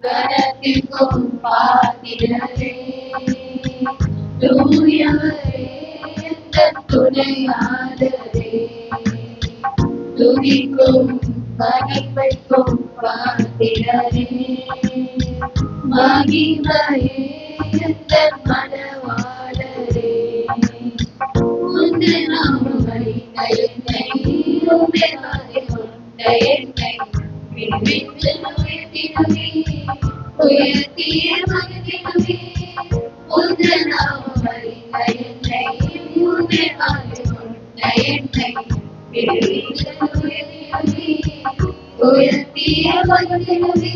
கனத்திற்கும் பாத்திரரே, தூயவரே எந்தன் துணையாளரே, துதிக்கும் மகிமைக்கும் பாத்திரரே, மகிமையே எந்தன் மணவாளரே, உந்து நாமமை என்னை உண்மையாகி கொண்ட என்னை விண்ணிற்கு உயர்த்தினவே, உயர்த்திய மகிழ்த்தினவே, உந்து நாமமை என்னை உண்மையாகி கொண்ட என்னை விண்ணிற்கு உயர்த்தினவே, உயர்த்திய மகிழ்த்தினவே,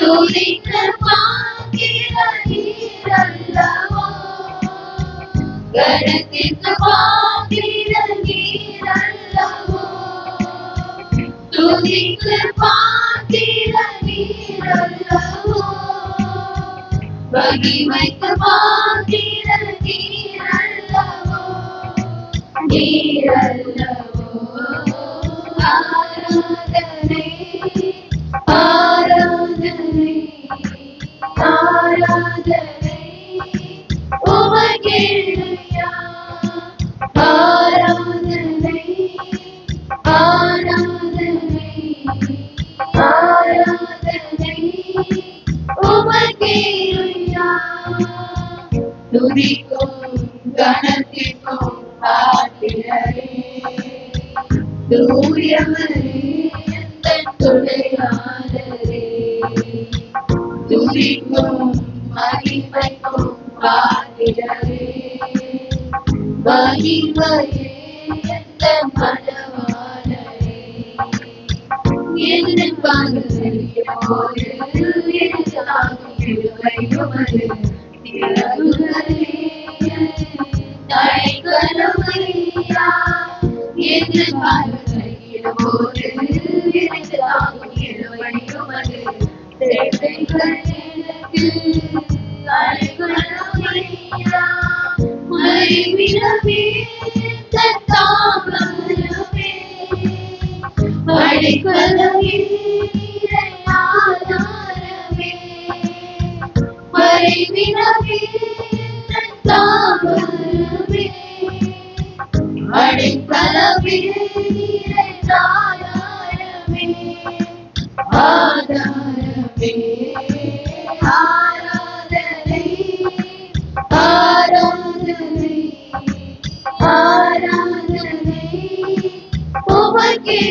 துதிக்க பாக்கிற நீரல்லவோ, கனத்திற்கு பாத்திர நீரல்லவோ, துதிக்கு பாத்திர நீரல்லவோ, மகிமைக்கு பாத்திர நீரல்லவோ, நீரல்லவோ. ஆராதனை ஆராதனை ஆராதனை உமக்கேயா, ஆராதனை ஆராதனை ஆராதனை உமக்கேயா, துதிக்கும் கனத்திற்கும் பாத்திரரே, தூயவரே எந்தன் துணையாளரே, துதிக்கும் மகிமைக்கும் பாத்திரரே, மகிமையே எந்தன் மணவாளரே, எந்தன் பாதம் செல்கிறபோது எனக்கு தாங்கும் கிருபை உமது திறவுகளே, தழைக்கலமையா, எந்தன் பாதம் செல்கிறபோது எனக்கு தாங்கும் கிருபை உமது தேவைகள் எனக்கு தழைக்கலமையா, மறைவிடமே எந்தன் தாவரமே, மழைக்கலமே ஆதாரமே, மறைவிடமே எந்தன் தாவரமே, மழைக்கலமே ஆதாரமே, ஆதாரமே. ஆராதனை ஆராதனை ஆராதனை உமக்கே.